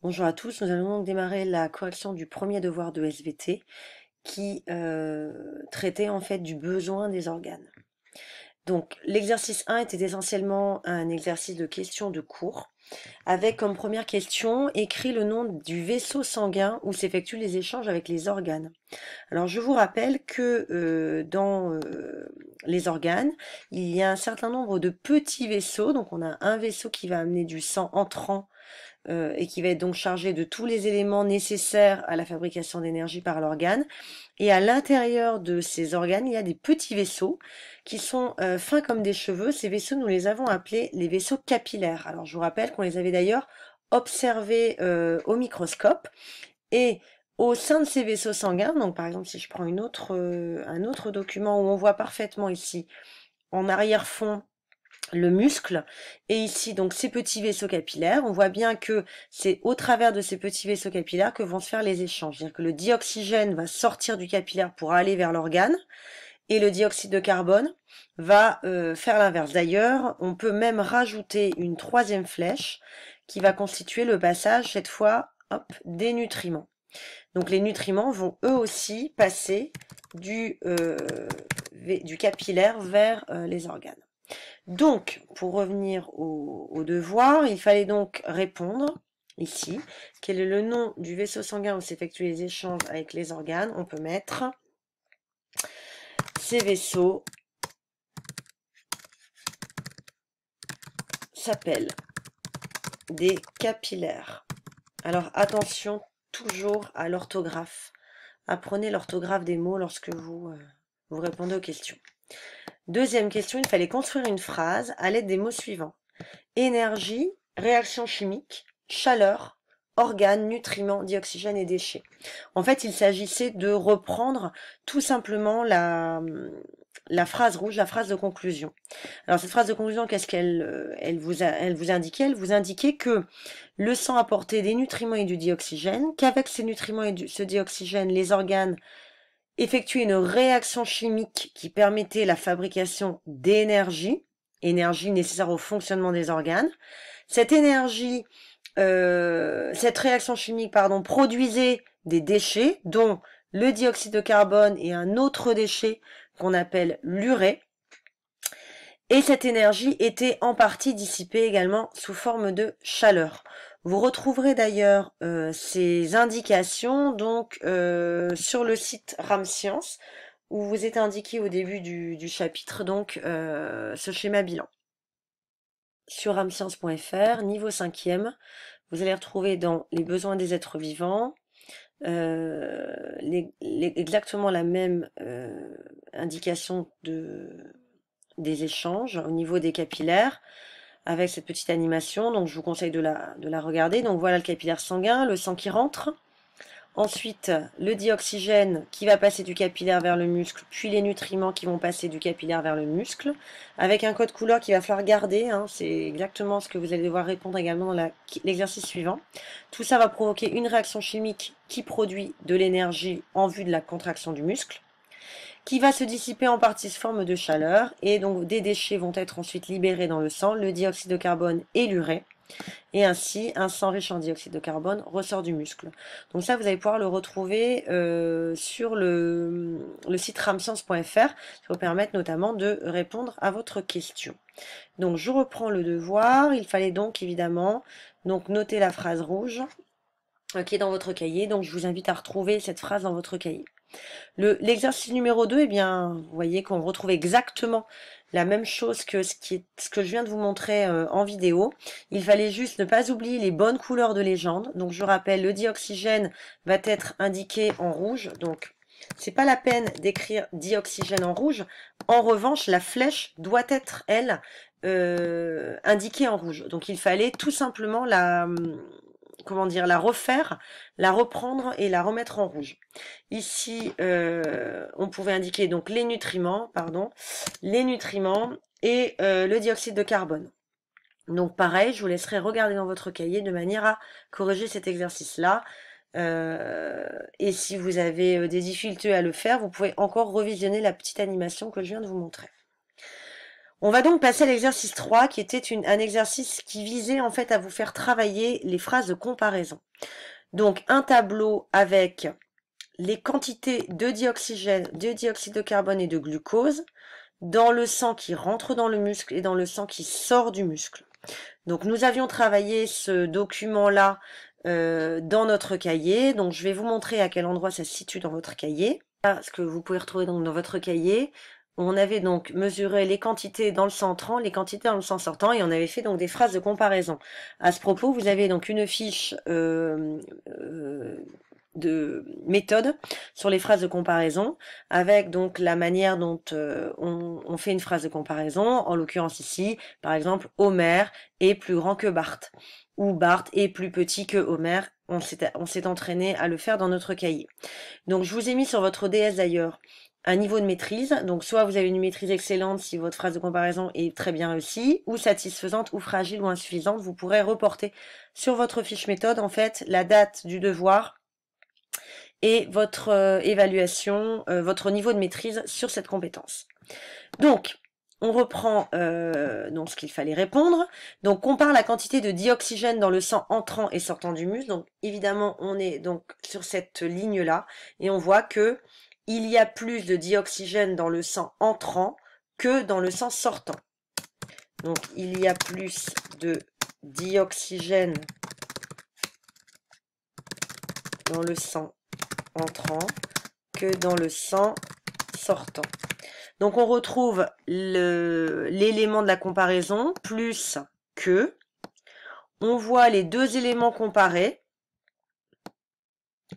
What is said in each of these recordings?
Bonjour à tous, nous allons donc démarrer la correction du premier devoir de SVT qui traitait en fait du besoin des organes. Donc l'exercice 1 était essentiellement un exercice de questions de cours avec comme première question écrit le nom du vaisseau sanguin où s'effectuent les échanges avec les organes. Alors je vous rappelle que dans les organes, il y a un certain nombre de petits vaisseaux, donc on a un vaisseau qui va amener du sang entrant et qui va être donc chargé de tous les éléments nécessaires à la fabrication d'énergie par l'organe. Et à l'intérieur de ces organes, il y a des petits vaisseaux qui sont fins comme des cheveux. Ces vaisseaux, nous les avons appelés les vaisseaux capillaires. Alors je vous rappelle qu'on les avait d'ailleurs observés au microscope. Et au sein de ces vaisseaux sanguins, donc par exemple si je prends un autre document où on voit parfaitement ici en arrière-fond le muscle, et ici donc ces petits vaisseaux capillaires, on voit bien que c'est au travers de ces petits vaisseaux capillaires que vont se faire les échanges. C'est-à-dire que le dioxygène va sortir du capillaire pour aller vers l'organe, et le dioxyde de carbone va faire l'inverse. D'ailleurs, on peut même rajouter une troisième flèche qui va constituer le passage, cette fois, hop, des nutriments. Donc les nutriments vont eux aussi passer du capillaire vers les organes. Donc, pour revenir au devoir, il fallait donc répondre ici. Quel est le nom du vaisseau sanguin où s'effectuent les échanges avec les organes? On peut mettre ces vaisseaux s'appellent des capillaires. Alors attention toujours à l'orthographe. Apprenez l'orthographe des mots lorsque vous répondez aux questions. Deuxième question, il fallait construire une phrase à l'aide des mots suivants. Énergie, réaction chimique, chaleur, organes, nutriments, dioxygène et déchets. En fait, il s'agissait de reprendre tout simplement la phrase rouge, la phrase de conclusion. Alors cette phrase de conclusion, qu'est-ce qu'elle vous indiquait? Elle vous indiquait que le sang apportait des nutriments et du dioxygène, qu'avec ces nutriments et ce dioxygène, les organes effectuaient une réaction chimique qui permettait la fabrication d'énergie, énergie nécessaire au fonctionnement des organes. Cette énergie, cette réaction chimique, pardon, produisait des déchets, dont le dioxyde de carbone et un autre déchet qu'on appelle l'urée. Et cette énergie était en partie dissipée également sous forme de chaleur. Vous retrouverez d'ailleurs ces indications donc sur le site RamScience où vous est indiqué au début du chapitre donc ce schéma bilan. Sur ramscience.fr, niveau 5e, vous allez retrouver dans les besoins des êtres vivants exactement la même indication des échanges au niveau des capillaires avec cette petite animation. Donc je vous conseille de la regarder. Donc voilà le capillaire sanguin, le sang qui rentre. Ensuite, le dioxygène qui va passer du capillaire vers le muscle, puis les nutriments qui vont passer du capillaire vers le muscle, avec un code couleur qu'il va falloir garder. C'est exactement ce que vous allez devoir répondre également dans l'exercice suivant. Tout ça va provoquer une réaction chimique qui produit de l'énergie en vue de la contraction du muscle, qui va se dissiper en partie sous forme de chaleur, et donc des déchets vont être ensuite libérés dans le sang, le dioxyde de carbone et l'urée, et ainsi un sang riche en dioxyde de carbone ressort du muscle. Donc ça, vous allez pouvoir le retrouver sur le site ramscience.fr, qui va vous permettre notamment de répondre à votre question. Donc je reprends le devoir, il fallait donc évidemment noter la phrase rouge qui est dans votre cahier, donc je vous invite à retrouver cette phrase dans votre cahier. L'exercice numéro 2, eh bien, vous voyez qu'on retrouve exactement la même chose que ce que je viens de vous montrer en vidéo. Il fallait juste ne pas oublier les bonnes couleurs de légende. Donc je rappelle, le dioxygène va être indiqué en rouge. Donc c'est pas la peine d'écrire dioxygène en rouge. En revanche, la flèche doit être, elle, indiquée en rouge. Donc il fallait tout simplement la refaire, la reprendre et la remettre en rouge. Ici, on pouvait indiquer donc les nutriments et le dioxyde de carbone. Donc pareil, je vous laisserai regarder dans votre cahier de manière à corriger cet exercice-là. Et si vous avez des difficultés à le faire, vous pouvez encore revisionner la petite animation que je viens de vous montrer. On va donc passer à l'exercice 3, qui était un exercice qui visait en fait à vous faire travailler les phrases de comparaison. Donc un tableau avec les quantités de dioxygène, de dioxyde de carbone et de glucose dans le sang qui rentre dans le muscle et dans le sang qui sort du muscle. Donc nous avions travaillé ce document-là dans notre cahier. Donc je vais vous montrer à quel endroit ça se situe dans votre cahier. Ce que vous pouvez retrouver donc dans votre cahier. On avait donc mesuré les quantités dans le sang entrant, les quantités dans le sang sortant, et on avait fait donc des phrases de comparaison. À ce propos, vous avez donc une fiche de méthode sur les phrases de comparaison, avec donc la manière dont on fait une phrase de comparaison. En l'occurrence ici, par exemple, Homer est plus grand que Bart, ou Bart est plus petit que Homer. On s'est entraîné à le faire dans notre cahier. Donc je vous ai mis sur votre DS d'ailleurs un niveau de maîtrise. Donc soit vous avez une maîtrise excellente si votre phrase de comparaison est très bien réussie, ou satisfaisante, ou fragile, ou insuffisante. Vous pourrez reporter sur votre fiche méthode en fait la date du devoir et votre évaluation, votre niveau de maîtrise sur cette compétence. Donc, on reprend donc ce qu'il fallait répondre. Donc, compare la quantité de dioxygène dans le sang entrant et sortant du muscle. Donc, évidemment, on est donc sur cette ligne-là et on voit que il y a plus de dioxygène dans le sang entrant que dans le sang sortant. Donc, il y a plus de dioxygène dans le sang entrant que dans le sang sortant. Donc on retrouve l'élément de la comparaison plus que. On voit les deux éléments comparés,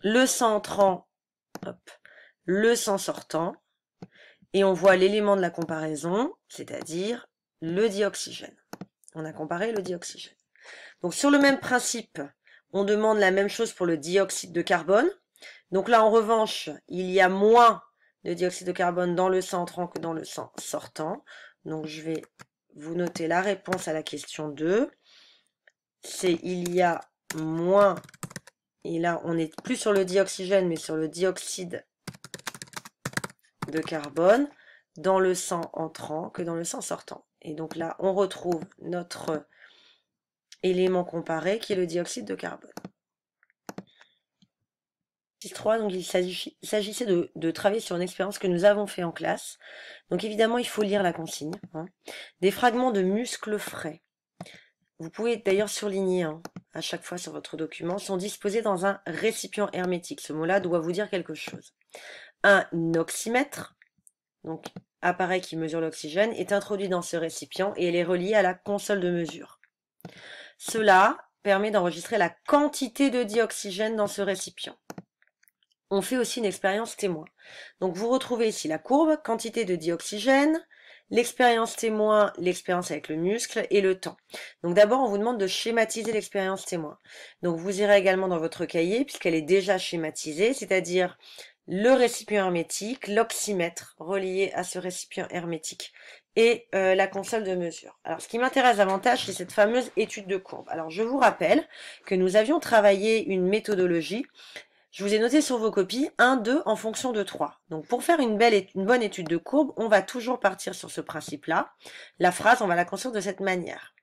le sang entrant, hop, le sang sortant, et on voit l'élément de la comparaison, c'est-à-dire le dioxygène. On a comparé le dioxygène. Donc sur le même principe, on demande la même chose pour le dioxyde de carbone. Donc là, en revanche, il y a moins de dioxyde de carbone dans le sang entrant que dans le sang sortant. Donc je vais vous noter la réponse à la question 2. C'est il y a moins, et là on n'est plus sur le dioxygène, mais sur le dioxyde de carbone dans le sang entrant que dans le sang sortant. Et donc là, on retrouve notre élément comparé qui est le dioxyde de carbone. 3, donc il s'agissait de travailler sur une expérience que nous avons fait en classe. Donc évidemment, il faut lire la consigne. Des fragments de muscles frais. Vous pouvez d'ailleurs surligner à chaque fois sur votre document, sont disposés dans un récipient hermétique. Ce mot-là doit vous dire quelque chose. Un oxymètre, donc appareil qui mesure l'oxygène, est introduit dans ce récipient et elle est reliée à la console de mesure. Cela permet d'enregistrer la quantité de dioxygène dans ce récipient. On fait aussi une expérience témoin. Donc vous retrouvez ici la courbe, quantité de dioxygène, l'expérience témoin, l'expérience avec le muscle et le temps. Donc d'abord, on vous demande de schématiser l'expérience témoin. Donc vous irez également dans votre cahier, puisqu'elle est déjà schématisée, c'est-à-dire le récipient hermétique, l'oxymètre relié à ce récipient hermétique et la console de mesure. Alors ce qui m'intéresse davantage, c'est cette fameuse étude de courbe. Alors je vous rappelle que nous avions travaillé une méthodologie. Je vous ai noté sur vos copies 1, 2 en fonction de 3. Donc pour faire une bonne étude de courbe, on va toujours partir sur ce principe-là. La phrase, on va la construire de cette manière.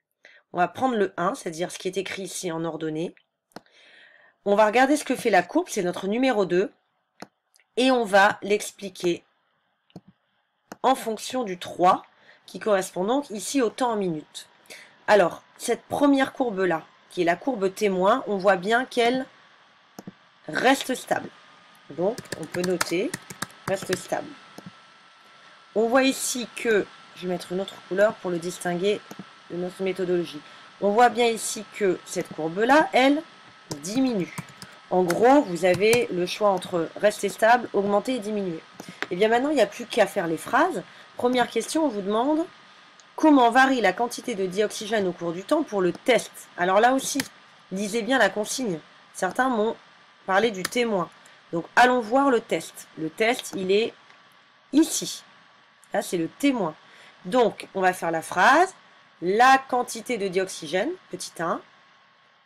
On va prendre le 1, c'est-à-dire ce qui est écrit ici en ordonnée. On va regarder ce que fait la courbe, c'est notre numéro 2. Et on va l'expliquer en fonction du 3, qui correspond donc ici au temps en minutes. Alors, cette première courbe-là, qui est la courbe témoin, on voit bien qu'elle reste stable. Donc, on peut noter reste stable. On voit ici que, je vais mettre une autre couleur pour le distinguer de notre méthodologie. On voit bien ici que cette courbe-là, elle, diminue. En gros, vous avez le choix entre rester stable, augmenter et diminuer. Et bien maintenant, il n'y a plus qu'à faire les phrases. Première question, on vous demande comment varie la quantité de dioxygène au cours du temps pour le test. Alors là aussi, lisez bien la consigne. Certains m'ont parler du témoin. Donc, allons voir le test. Le test, il est ici. Là, c'est le témoin. Donc, on va faire la phrase. La quantité de dioxygène, petit 1.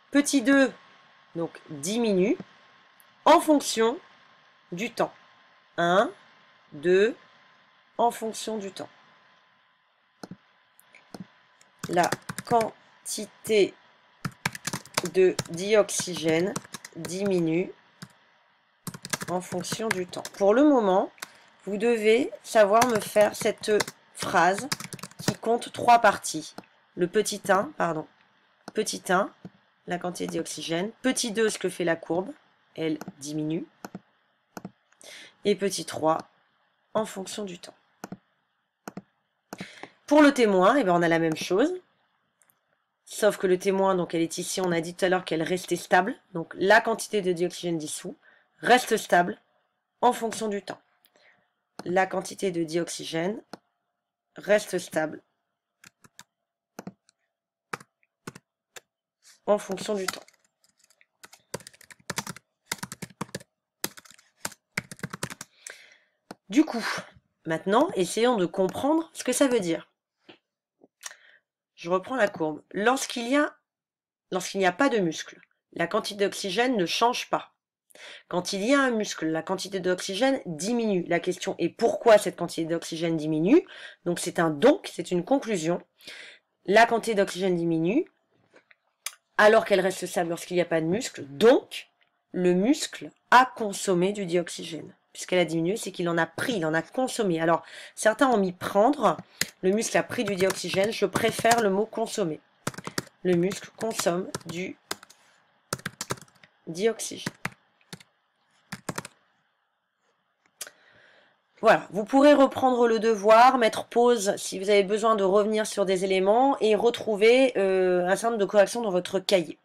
Petit 2, donc diminue en fonction du temps. 1, 2, en fonction du temps. la quantité de dioxygène diminue en fonction du temps. Pour le moment, vous devez savoir me faire cette phrase qui compte 3 parties. Le petit 1, pardon. Petit 1, la quantité de dioxygène. Petit 2, ce que fait la courbe, elle diminue. Et petit 3, en fonction du temps. Pour le témoin, eh bien, on a la même chose. Sauf que le témoin, donc elle est ici, on a dit tout à l'heure qu'elle restait stable. Donc la quantité de dioxygène dissous reste stable en fonction du temps. La quantité de dioxygène reste stable en fonction du temps. Du coup, maintenant, essayons de comprendre ce que ça veut dire. Je reprends la courbe. Lorsqu'il n'y a pas de muscle, la quantité d'oxygène ne change pas. Quand il y a un muscle, la quantité d'oxygène diminue. La question est pourquoi cette quantité d'oxygène diminue. Donc c'est une conclusion. La quantité d'oxygène diminue alors qu'elle reste stable lorsqu'il n'y a pas de muscle. Donc le muscle a consommé du dioxygène. Puisqu'elle a diminué, c'est qu'il en a pris, il en a consommé. Alors certains ont mis prendre. Le muscle a pris du dioxygène. Je préfère le mot consommer. Le muscle consomme du dioxygène. Voilà, vous pourrez reprendre le devoir, mettre pause si vous avez besoin de revenir sur des éléments et retrouver un certain nombre de corrections dans votre cahier.